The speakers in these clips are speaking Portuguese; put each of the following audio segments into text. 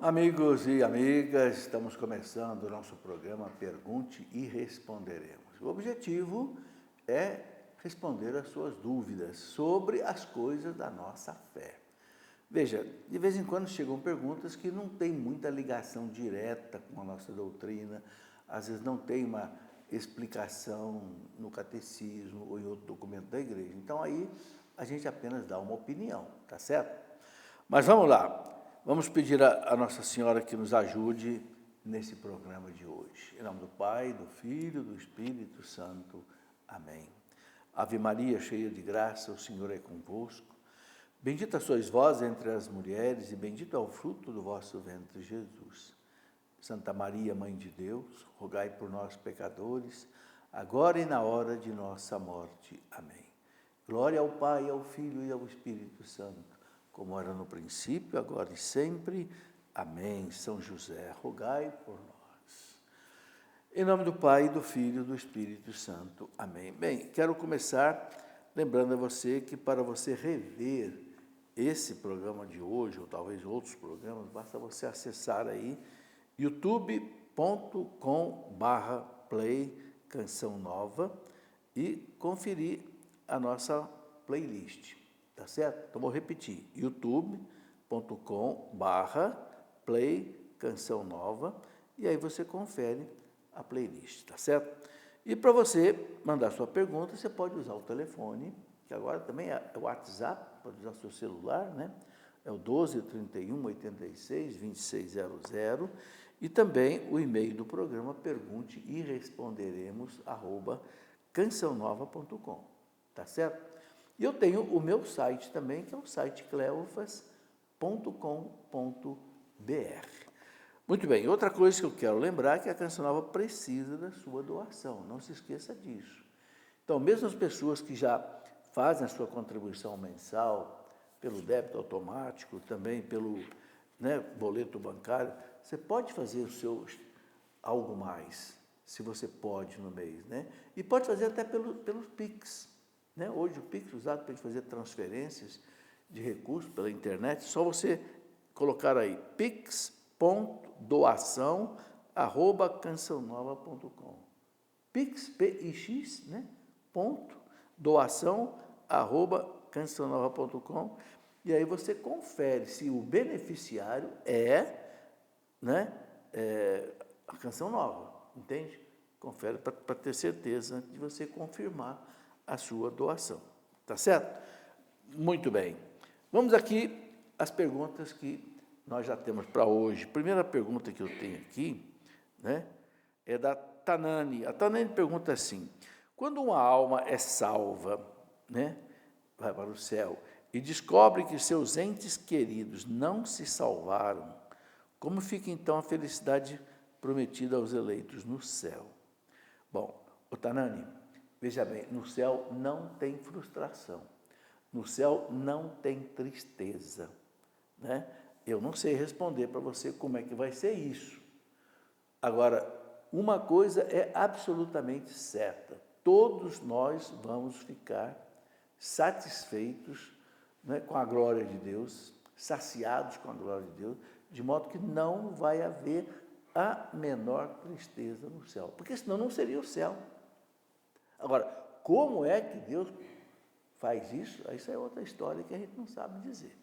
Amigos e amigas, estamos começando o nosso programa Pergunte e Responderemos. O objetivo é responder às suas dúvidas sobre as coisas da nossa fé. Veja, de vez em quando chegam perguntas que não têm muita ligação direta com a nossa doutrina, às vezes não tem uma explicação no catecismo ou em outro documento da igreja. Então aí a gente apenas dá uma opinião, tá certo? Mas vamos lá. Vamos pedir a Nossa Senhora que nos ajude nesse programa de hoje. Em nome do Pai, do Filho e do Espírito Santo. Amém. Ave Maria, cheia de graça, o Senhor é convosco. Bendita sois vós entre as mulheres e bendito é o fruto do vosso ventre, Jesus. Santa Maria, Mãe de Deus, rogai por nós, pecadores, agora e na hora de nossa morte. Amém. Glória ao Pai, ao Filho e ao Espírito Santo, como era no princípio, agora e sempre. Amém. São José, rogai por nós. Em nome do Pai, do Filho e do Espírito Santo. Amém. Bem, quero começar lembrando a você que para você rever esse programa de hoje, ou talvez outros programas, basta você acessar aí youtube.com/play Canção Nova e conferir a nossa playlist. Tá certo? Então, vou repetir, youtube.com/play Canção Nova, e aí você confere a playlist, tá certo? E para você mandar sua pergunta, você pode usar o telefone, que agora também é o WhatsApp, pode usar seu celular, né? É o 12 31 86 2600, e também o e-mail do programa pergunte e responderemos @cançãonova.com, tá certo? E eu tenho o meu site também, que é o site cleofas.com.br. Muito bem, outra coisa que eu quero lembrar é que a Canção Nova precisa da sua doação, não se esqueça disso. Então, mesmo as pessoas que já fazem a sua contribuição mensal, pelo débito automático, também pelo boleto bancário, você pode fazer o seu algo mais, se você pode no mês, né? E pode fazer até pelo Pix. Né? Hoje o Pix é usado para fazer transferências de recursos pela internet, só você colocar aí pix.doação@cançãonova.com. Pix, P-I-X, né? .doação@cançãonova.com, e aí você confere se o beneficiário a Canção Nova, entende? Confere para ter certeza de você confirmar a sua doação, tá certo? Muito bem. Vamos aqui às perguntas que nós já temos para hoje. Primeira pergunta que eu tenho aqui, né, é da Tanani. A Tanani pergunta assim: quando uma alma é salva, né, vai para o céu, e descobre que seus entes queridos não se salvaram, como fica então a felicidade prometida aos eleitos no céu? Bom, Tanani, veja bem, no céu não tem frustração, no céu não tem tristeza, né? Eu não sei responder para você como é que vai ser isso. Agora, uma coisa é absolutamente certa: todos nós vamos ficar satisfeitos, né, com a glória de Deus, saciados com a glória de Deus, de modo que não vai haver a menor tristeza no céu, porque senão não seria o céu. Agora, como é que Deus faz isso? Isso é outra história que a gente não sabe dizer.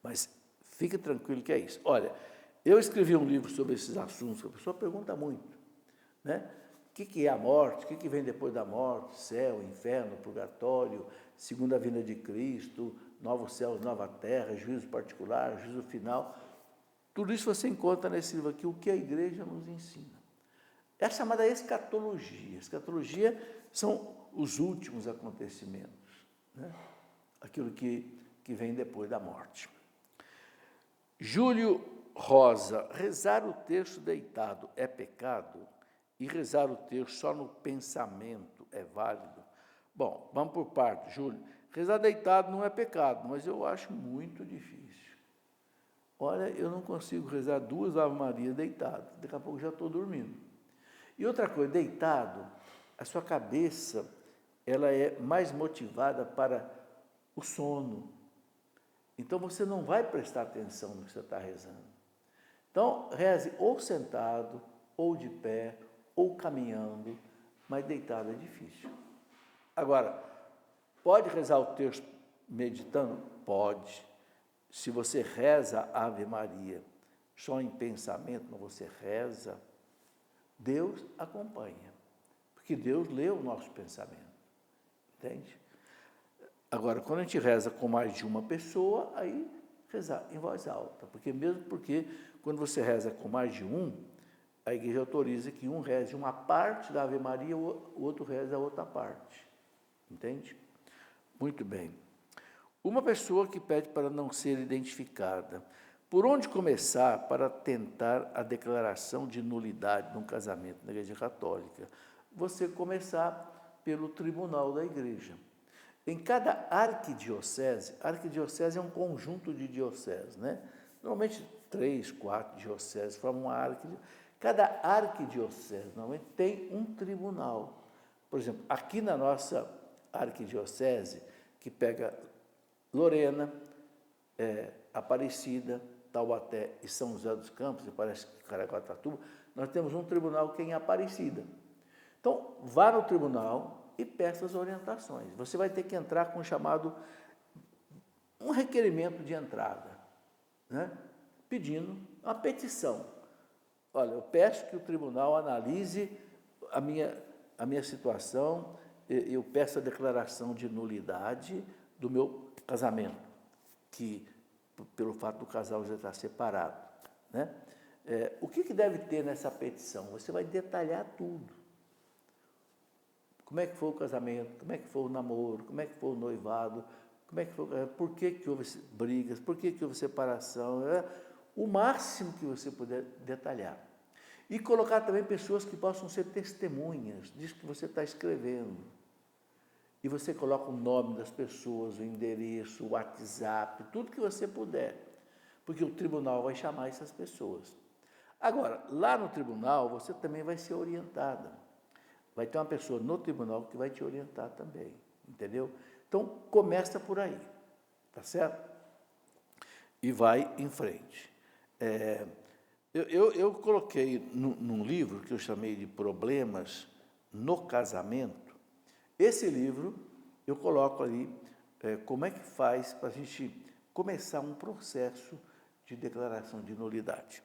Mas fique tranquilo que é isso. Olha, eu escrevi um livro sobre esses assuntos, a pessoa pergunta muito, né? O que é a morte? O que vem depois da morte? Céu, inferno, purgatório, segunda vinda de Cristo, novos céus, nova terra, juízo particular, juízo final. Tudo isso você encontra nesse livro aqui, o que a igreja nos ensina. É a chamada escatologia. Escatologia são os últimos acontecimentos, né? Aquilo que vem depois da morte. Júlio Rosa: rezar o terço deitado é pecado? E rezar o terço só no pensamento é válido? Bom, vamos por partes, Júlio. Rezar deitado não é pecado, mas eu acho muito difícil. Olha, eu não consigo rezar 2 Ave Maria deitado, daqui a pouco já estou dormindo. E outra coisa, deitado, a sua cabeça ela é mais motivada para o sono. Então você não vai prestar atenção no que você está rezando. Então, reze ou sentado, ou de pé, ou caminhando, mas deitado é difícil. Agora, pode rezar o texto meditando? Pode. Se você reza a Ave Maria só em pensamento, mas você reza, Deus acompanha. Porque Deus lê o nosso pensamento. Entende? Agora, quando a gente reza com mais de uma pessoa, aí rezar em voz alta. Porque quando você reza com mais de um, a igreja autoriza que um reze uma parte da Ave Maria, o outro reze a outra parte. Entende? Muito bem. Uma pessoa que pede para não ser identificada. Por onde começar para tentar a declaração de nulidade num casamento na Igreja Católica? Você começar pelo tribunal da Igreja. Em cada arquidiocese é um conjunto de dioceses, né? Normalmente 3, 4 dioceses formam uma arquidiocese. Cada arquidiocese normalmente tem um tribunal. Por exemplo, aqui na nossa arquidiocese, que pega Lorena, Aparecida, Taubaté e São José dos Campos, e parece que Caraguatatuba, nós temos um tribunal que é em Aparecida. Então, vá no tribunal e peça as orientações. Você vai ter que entrar com um requerimento de entrada, né? Pedindo uma petição. Olha, eu peço que o tribunal analise a minha situação, eu peço a declaração de nulidade do meu casamento, que pelo fato do casal já estar separado, né? O que deve ter nessa petição? Você vai detalhar tudo. Como é que foi o casamento, como é que foi o namoro, como é que foi o noivado, por que houve brigas, por que houve separação, o máximo que você puder detalhar. E colocar também pessoas que possam ser testemunhas disso que você está escrevendo. E você coloca o nome das pessoas, o endereço, o WhatsApp, tudo que você puder, porque o tribunal vai chamar essas pessoas. Agora, lá no tribunal, você também vai ser orientada. Vai ter uma pessoa no tribunal que vai te orientar também, entendeu? Então, começa por aí, tá certo? E vai em frente. Eu coloquei num livro que eu chamei de Problemas no Casamento. Esse livro, eu coloco ali como é que faz para a gente começar um processo de declaração de nulidade.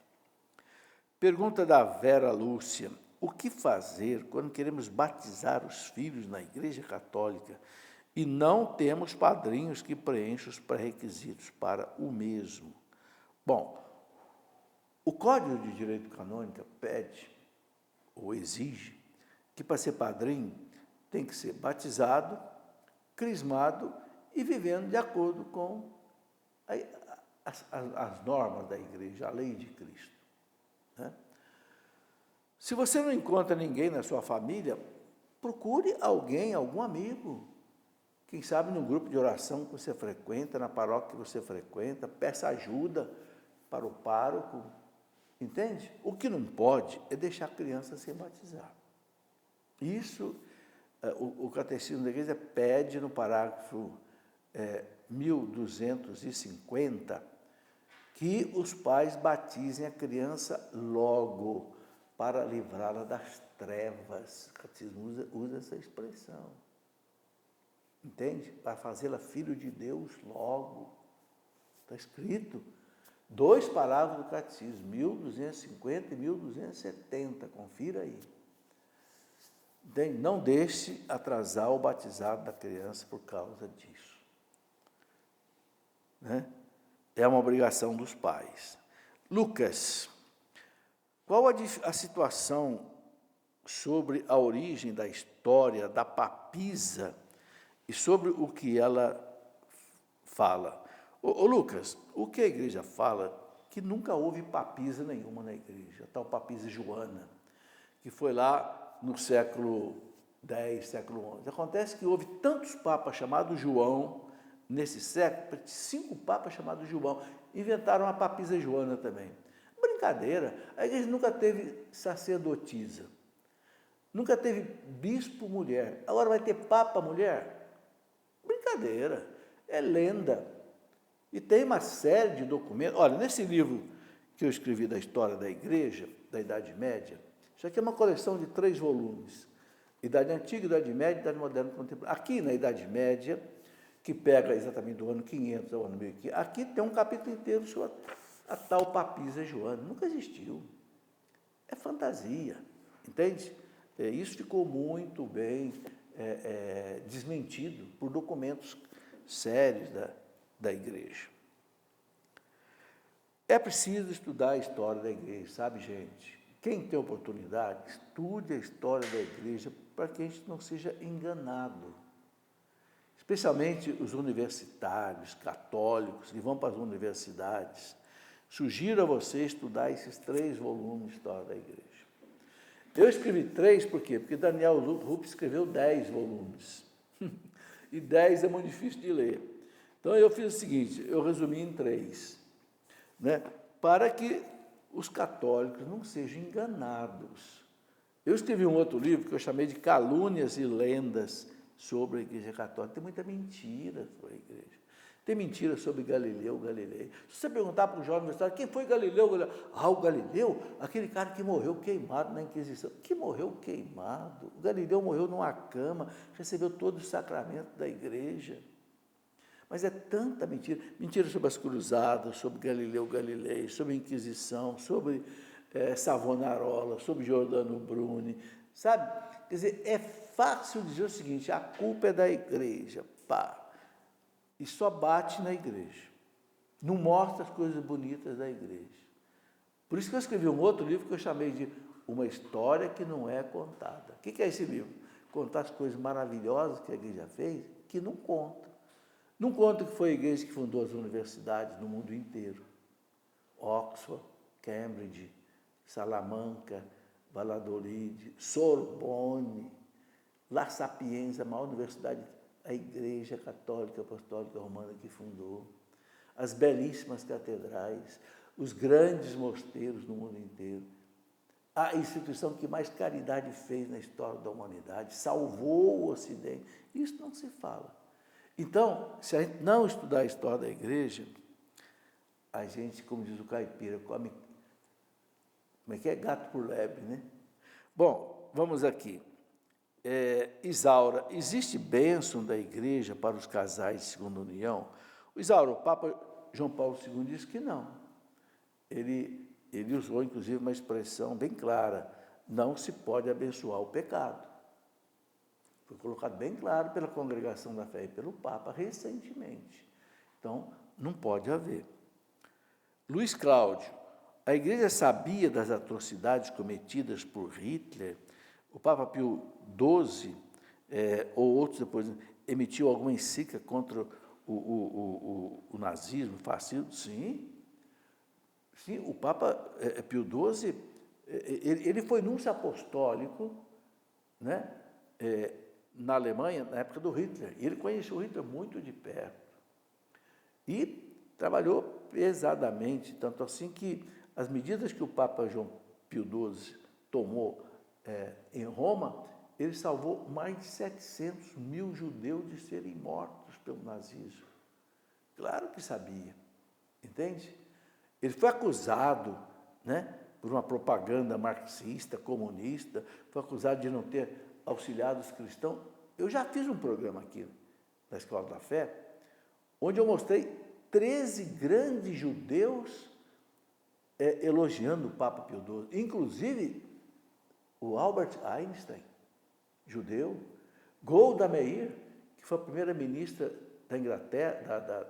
Pergunta da Vera Lúcia: o que fazer quando queremos batizar os filhos na Igreja Católica e não temos padrinhos que preencham os pré-requisitos para o mesmo? Bom, o Código de Direito Canônico pede ou exige que para ser padrinho tem que ser batizado, crismado e vivendo de acordo com as normas da Igreja, a lei de Cristo, né? Se você não encontra ninguém na sua família, procure alguém, algum amigo. Quem sabe no grupo de oração que você frequenta, na paróquia que você frequenta, peça ajuda para o pároco, entende? O que não pode é deixar a criança sem batizar. Isso, o Catecismo da Igreja pede no parágrafo 1250 que os pais batizem a criança logo, para livrá-la das trevas. O Catecismo usa essa expressão. Entende? Para fazê-la filho de Deus logo. Está escrito. 2 parágrafos do Catecismo, 1250 e 1270. Confira aí. Entende? Não deixe atrasar o batizado da criança por causa disso, né? É uma obrigação dos pais. Lucas, qual a situação sobre a origem da história da papisa e sobre o que ela fala? Ô Lucas, o que a igreja fala que nunca houve papisa nenhuma na igreja, a tal papisa Joana, que foi lá no século X, século XI. Acontece que houve tantos papas chamados João nesse século, 5 papas chamados João, inventaram a papisa Joana também. Brincadeira, a igreja nunca teve sacerdotisa, nunca teve bispo mulher, agora vai ter papa mulher? Brincadeira, é lenda. E tem uma série de documentos. Olha, nesse livro que eu escrevi da história da igreja, da Idade Média. Isso aqui é uma coleção de 3 volumes. Idade Antiga, Idade Média e Idade Moderna Contemporânea. Aqui na Idade Média, que pega exatamente do ano 500 ao ano 1500, aqui tem um capítulo inteiro sobre a tal papisa Joana. Nunca existiu. É fantasia, entende? Isso ficou muito bem desmentido por documentos sérios da igreja. É preciso estudar a história da igreja, sabe, gente? Quem tem oportunidade, estude a história da igreja para que a gente não seja enganado. Especialmente os universitários, católicos, que vão para as universidades. Sugiro a você estudar esses 3 volumes de história da igreja. Eu escrevi 3, por quê? Porque Daniel Rupp escreveu 10 volumes. E 10 é muito difícil de ler. Então, eu fiz o seguinte, eu resumi em 3, né? Para que os católicos não sejam enganados. Eu escrevi um outro livro que eu chamei de Calúnias e Lendas sobre a Igreja Católica. Tem muita mentira sobre a igreja. Tem mentira sobre Galileu Galilei. Se você perguntar para um jovem universitário, quem foi Galileu Galilei? Ah, o Galileu, aquele cara que morreu queimado na Inquisição. Que morreu queimado? O Galileu morreu numa cama, recebeu todo o sacramento da igreja. Mas é tanta mentira. Mentira sobre as cruzadas, sobre Galileu Galilei, sobre a Inquisição, sobre Savonarola, sobre Giordano Bruni, sabe? Quer dizer, é fácil dizer o seguinte, a culpa é da igreja, pá. E só bate na igreja. Não mostra as coisas bonitas da igreja. Por isso que eu escrevi um outro livro que eu chamei de Uma História que Não É Contada. O que é esse livro? Contar as coisas maravilhosas que a igreja fez, que não conta. Não conta que foi a igreja que fundou as universidades no mundo inteiro. Oxford, Cambridge, Salamanca, Valladolid, Sorbonne, La Sapienza, a maior universidade, a Igreja Católica Apostólica Romana que fundou, as belíssimas catedrais, os grandes mosteiros no mundo inteiro, a instituição que mais caridade fez na história da humanidade, salvou o Ocidente. Isso não se fala. Então, se a gente não estudar a história da igreja, a gente, como diz o caipira, come, como é que é? Gato por lebre, né? Bom, vamos aqui. Isaura, existe bênção da igreja para os casais de segunda união? Isaura, o Papa João Paulo II disse que não. Ele usou, inclusive, uma expressão bem clara, não se pode abençoar o pecado. Foi colocado bem claro pela Congregação da Fé e pelo Papa recentemente. Então, não pode haver. Luiz Cláudio, a igreja sabia das atrocidades cometidas por Hitler? O Papa Pio XII, ou outros depois, emitiu alguma encíclica contra o nazismo, o fascismo? Sim. Sim, o Papa Pio XII, ele foi núncio apostólico, né, na Alemanha, na época do Hitler. E ele conheceu o Hitler muito de perto. E trabalhou pesadamente, tanto assim que as medidas que o Papa João Pio XII tomou em Roma, ele salvou mais de 700 mil judeus de serem mortos pelo nazismo. Claro que sabia, entende? Ele foi acusado, né, por uma propaganda marxista, comunista, foi acusado de não ter auxiliado os cristãos. Eu já fiz um programa aqui na Escola da Fé, onde eu mostrei 13 grandes judeus elogiando o Papa Pio XII, inclusive o Albert Einstein, judeu, Golda Meir, que foi a primeira ministra da Inglaterra,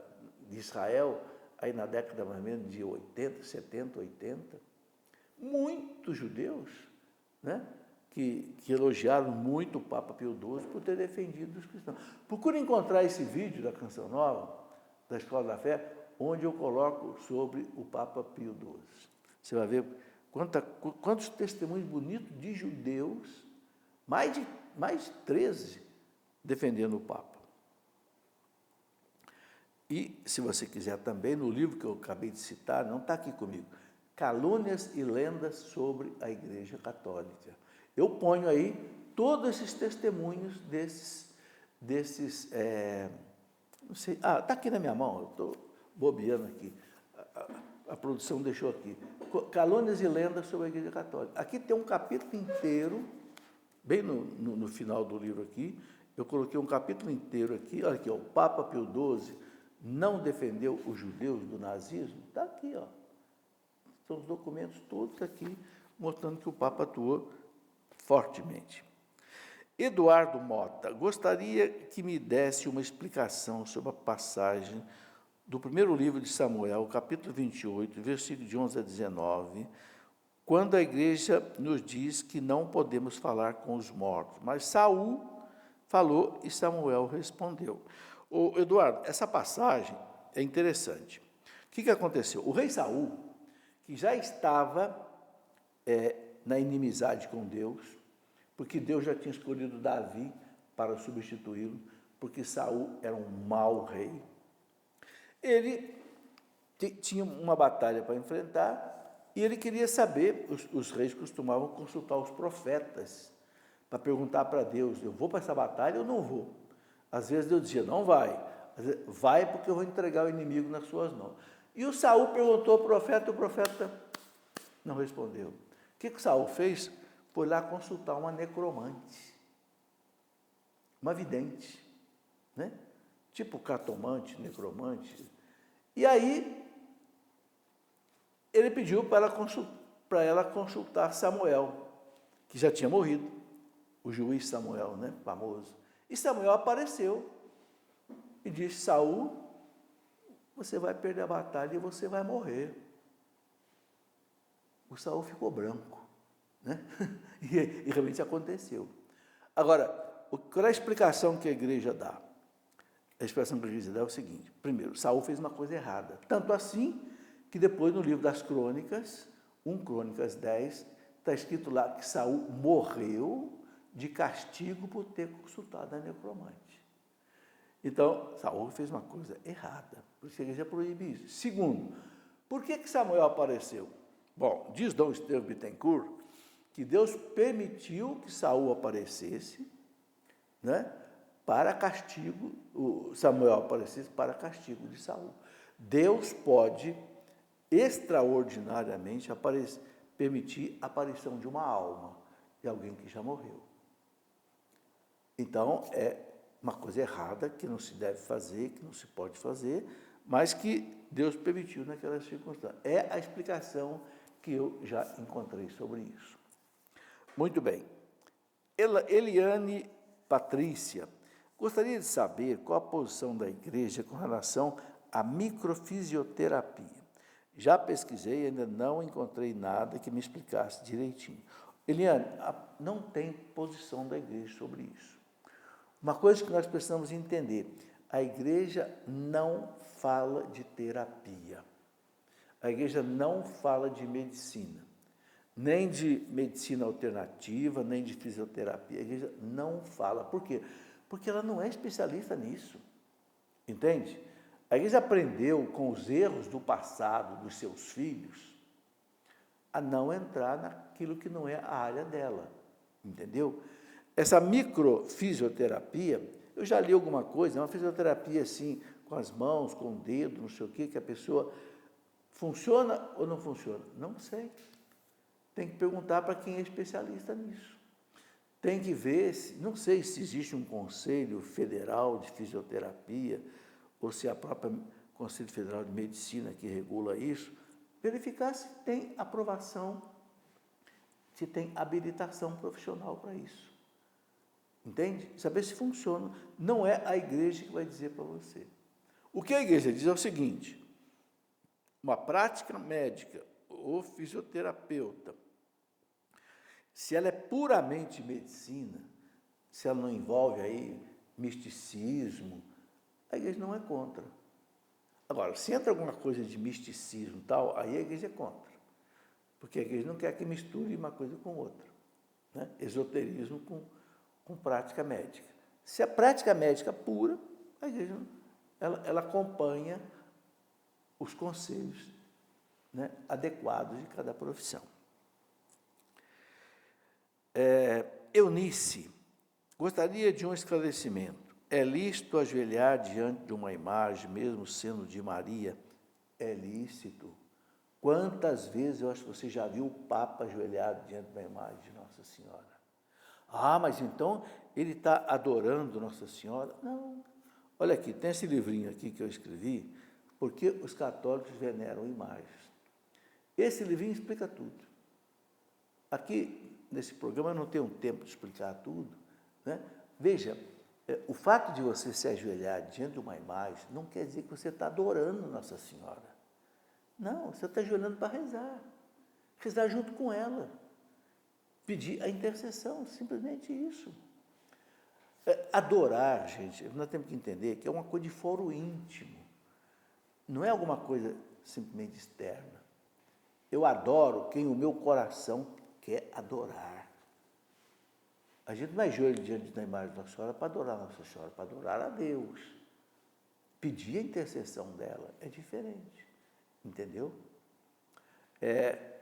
de Israel, aí na década mais ou menos de 80, 70, 80, muitos judeus, né, que elogiaram muito o Papa Pio XII por ter defendido os cristãos. Procure encontrar esse vídeo da Canção Nova, da Escola da Fé, onde eu coloco sobre o Papa Pio XII. Você vai ver quantos testemunhos bonitos de judeus, mais de 13, defendendo o Papa. E, se você quiser também, no livro que eu acabei de citar, não está aqui comigo, Calúnias e Lendas sobre a Igreja Católica. Eu ponho aí todos esses testemunhos não sei, está aqui na minha mão, eu estou bobeando aqui. a produção deixou aqui. Calúnias e lendas sobre a Igreja Católica. Aqui tem um capítulo inteiro, bem no final do livro aqui, eu coloquei um capítulo inteiro aqui, olha aqui, ó, o Papa Pio XII não defendeu os judeus do nazismo, está aqui, ó. São os documentos todos aqui, mostrando que o Papa atuou fortemente. Eduardo Mota, gostaria que me desse uma explicação sobre a passagem do primeiro livro de Samuel, capítulo 28, versículo de 11 a 19, quando a igreja nos diz que não podemos falar com os mortos, mas Saul falou e Samuel respondeu. Ô, Eduardo, essa passagem é interessante. O que aconteceu? O rei Saul, que já estava na inimizade com Deus, porque Deus já tinha escolhido Davi para substituí-lo, porque Saul era um mau rei. Ele tinha uma batalha para enfrentar e ele queria saber, os reis costumavam consultar os profetas para perguntar para Deus, eu vou para essa batalha ou não vou? Às vezes Deus dizia, não vai. Às vezes, vai porque eu vou entregar o inimigo nas suas mãos. E o Saul perguntou ao profeta, o profeta não respondeu. O que Saul fez? Foi lá consultar uma necromante, uma vidente, né? Tipo cartomante, necromante. E aí, ele pediu para ela consultar Samuel, que já tinha morrido, o juiz Samuel, né? Famoso. E Samuel apareceu e disse, Saul, você vai perder a batalha e você vai morrer. O Saul ficou branco, né? E realmente aconteceu. Agora, qual é a explicação que a igreja dá? A expressão que a igreja dá é o seguinte, primeiro, Saul fez uma coisa errada, tanto assim que depois no livro das Crônicas, 1 Crônicas 10, está escrito lá que Saul morreu de castigo por ter consultado a necromante. Então, Saul fez uma coisa errada, por isso a igreja proíbe isso. Segundo, por que Samuel apareceu? Bom, diz Dom Estevão Bittencourt que Deus permitiu que Saul aparecesse, né, para castigo, Samuel aparecesse para castigo de Saul. Deus pode extraordinariamente permitir a aparição de uma alma de alguém que já morreu. Então, é uma coisa errada que não se deve fazer, que não se pode fazer, mas que Deus permitiu naquela circunstância. É a explicação que eu já encontrei sobre isso. Muito bem. Eliane Patrícia, gostaria de saber qual a posição da igreja com relação à microfisioterapia. Já pesquisei e ainda não encontrei nada que me explicasse direitinho. Eliane, não tem posição da igreja sobre isso. Uma coisa que nós precisamos entender, a igreja não fala de terapia. A igreja não fala de medicina, nem de medicina alternativa, nem de fisioterapia. A igreja não fala. Por quê? Porque ela não é especialista nisso. Entende? A igreja aprendeu com os erros do passado dos seus filhos a não entrar naquilo que não é a área dela. Entendeu? Essa microfisioterapia, eu já li alguma coisa, é uma fisioterapia assim, com as mãos, com o dedo, não sei o quê, que a pessoa funciona ou não funciona? Não sei. Tem que perguntar para quem é especialista nisso. Tem que ver, não sei se existe um conselho federal de fisioterapia, ou se é a própria Conselho Federal de Medicina que regula isso, verificar se tem aprovação, se tem habilitação profissional para isso. Entende? Saber se funciona. Não é a igreja que vai dizer para você. O que a igreja diz é o seguinte, uma prática médica ou fisioterapeuta, se ela é puramente medicina, se ela não envolve aí misticismo, a igreja não é contra. Agora, se entra alguma coisa de misticismo e tal, aí a igreja é contra. Porque a igreja não quer que misture uma coisa com outra. Né? Esoterismo com prática médica. Se a prática médica pura, a igreja ela acompanha os conselhos, né, adequados de cada profissão. Eunice, gostaria de um esclarecimento. É lícito ajoelhar diante de uma imagem, mesmo sendo de Maria? É lícito. Quantas vezes eu acho que você já viu o Papa ajoelhado diante da imagem de Nossa Senhora? Ah, mas então ele está adorando Nossa Senhora? Não. Olha aqui, tem esse livrinho aqui que eu escrevi, Porque os Católicos Veneram Imagens. Esse livrinho explica tudo. Aqui, nesse programa, eu não tenho tempo de explicar tudo, né? Veja, o fato de você se ajoelhar diante de uma imagem não quer dizer que você está adorando Nossa Senhora. Não, você está ajoelhando para rezar. Rezar junto com ela. Pedir a intercessão, simplesmente isso. Adorar, gente, nós temos que entender que é uma coisa de foro íntimo. Não é alguma coisa simplesmente externa. Eu adoro quem o meu coração quer adorar. A gente não ajoelha diante da imagem de Nossa Senhora para adorar Nossa Senhora, para adorar a Deus. Pedir a intercessão dela é diferente, entendeu?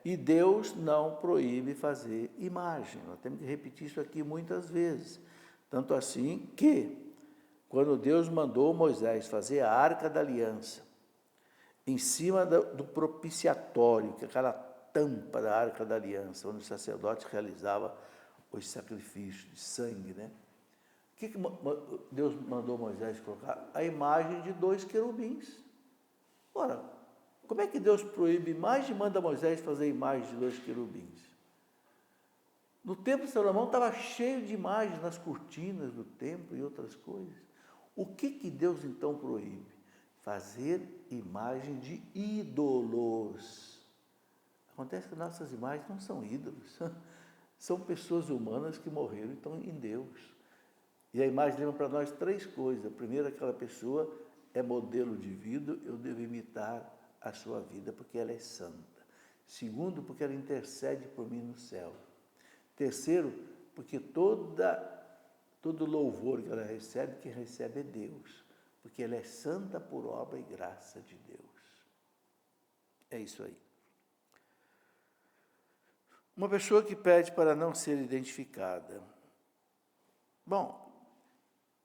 E Deus não proíbe fazer imagem. Nós temos que repetir isso aqui muitas vezes. Tanto assim que, quando Deus mandou Moisés fazer a Arca da Aliança, em cima do propiciatório, que é aquela tampa da Arca da Aliança, onde o sacerdote realizava os sacrifícios de sangue, né? O que Deus mandou Moisés colocar? A imagem de 2 querubins. Ora, como é que Deus proíbe imagem e manda Moisés fazer a imagem de 2 querubins? No templo de Salomão estava cheio de imagens nas cortinas do templo e outras coisas. O que Deus então proíbe? Fazer imagem de ídolos. Acontece que nossas imagens não são ídolos, são pessoas humanas que morreram e estão em Deus. E a imagem lembra para nós 3 coisas. Primeiro, aquela pessoa é modelo de vida, eu devo imitar a sua vida, porque ela é santa. Segundo, porque ela intercede por mim no céu. Terceiro, porque todo louvor que ela recebe, quem recebe é Deus, porque ela é santa por obra e graça de Deus. É isso aí. Uma pessoa que pede para não ser identificada. Bom,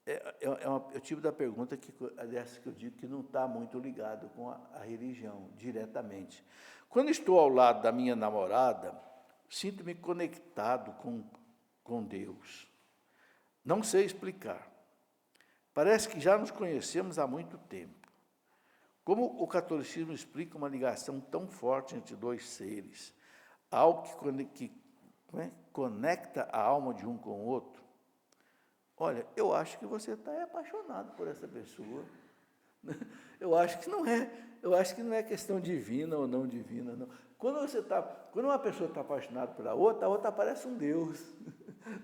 é o tipo da pergunta que, aliás, que eu digo que não está muito ligado com a religião, diretamente. Quando estou ao lado da minha namorada, sinto-me conectado com Deus. Não sei explicar. Parece que já nos conhecemos há muito tempo. Como o catolicismo explica uma ligação tão forte entre 2 seres, algo que conecta a alma de um com o outro? Olha, eu acho que você está apaixonado por essa pessoa. Eu acho que não é questão divina ou não divina, não. Quando uma pessoa está apaixonada pela outra, a outra parece um Deus.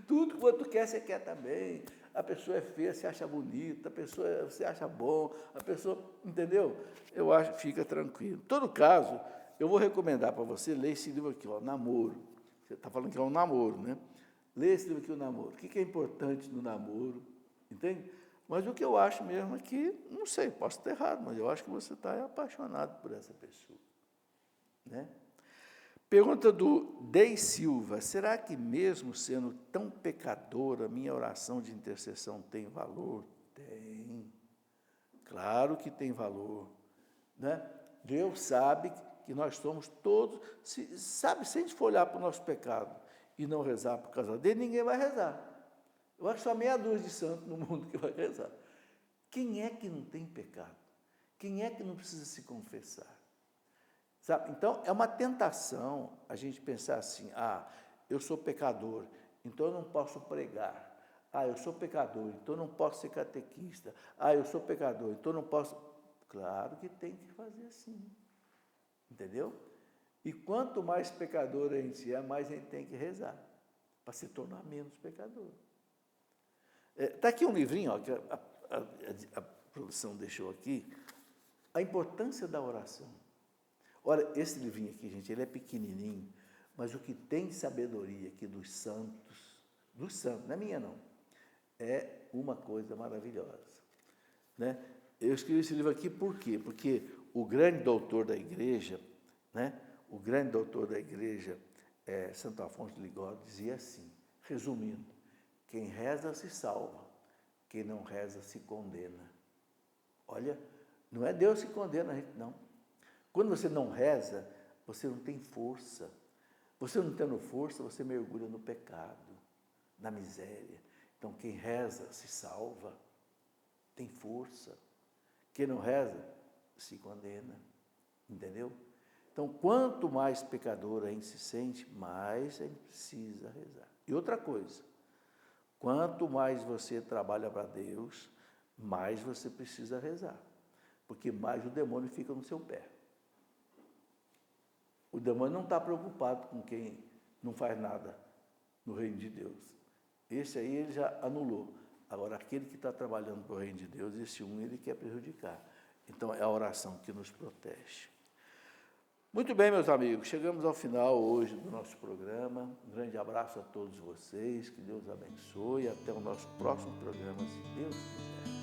Tudo que o outro quer, você quer também. A pessoa é feia, você acha bonita, a pessoa você acha bom, a pessoa, entendeu? Eu acho, fica tranquilo. Em todo caso, eu vou recomendar para você ler esse livro aqui, ó, Namoro. Você está falando que é um namoro, né? Lê esse livro aqui, o Namoro. O que é importante no namoro, entende? Mas o que eu acho mesmo é que, não sei, posso estar errado, mas eu acho que você está apaixonado por essa pessoa, né? Pergunta do Dei Silva: será que mesmo sendo tão pecadora, minha oração de intercessão tem valor? Tem. Claro que tem valor, né? Deus sabe que nós somos todos, sabe, se a gente for olhar para o nosso pecado e não rezar por causa dele, ninguém vai rezar. Eu acho que só meia dúzia de santos no mundo que vai rezar. Quem é que não tem pecado? Quem é que não precisa se confessar? Sabe? Então, é uma tentação a gente pensar assim: eu sou pecador, então eu não posso pregar. Eu sou pecador, então eu não posso ser catequista. Eu sou pecador, então eu não posso... Claro que tem que fazer assim, entendeu? E quanto mais pecador a gente é, mais a gente tem que rezar, para se tornar menos pecador. Está aqui um livrinho, ó, que a produção deixou aqui, a importância da oração. Olha, esse livrinho aqui, gente, ele é pequenininho, mas o que tem de sabedoria aqui dos santos, não é minha não, é uma coisa maravilhosa, né? Eu escrevi esse livro aqui por quê? Porque o grande doutor da igreja, né? O grande doutor da igreja, Santo Afonso de Ligório, dizia assim, resumindo: quem reza se salva, quem não reza se condena. Olha, não é Deus que condena a gente, não. Quando você não reza, você não tem força. Você não tendo força, você mergulha no pecado, na miséria. Então, quem reza se salva, tem força. Quem não reza, se condena. Entendeu? Então, quanto mais pecador a gente se sente, mais a gente precisa rezar. E outra coisa, quanto mais você trabalha para Deus, mais você precisa rezar. Porque mais o demônio fica no seu pé. O demônio não está preocupado com quem não faz nada no reino de Deus. Esse aí ele já anulou. Agora, aquele que está trabalhando para o reino de Deus, esse ele quer prejudicar. Então, é a oração que nos protege. Muito bem, meus amigos, chegamos ao final hoje do nosso programa. Um grande abraço a todos vocês, que Deus abençoe. Até o nosso próximo programa, se Deus quiser.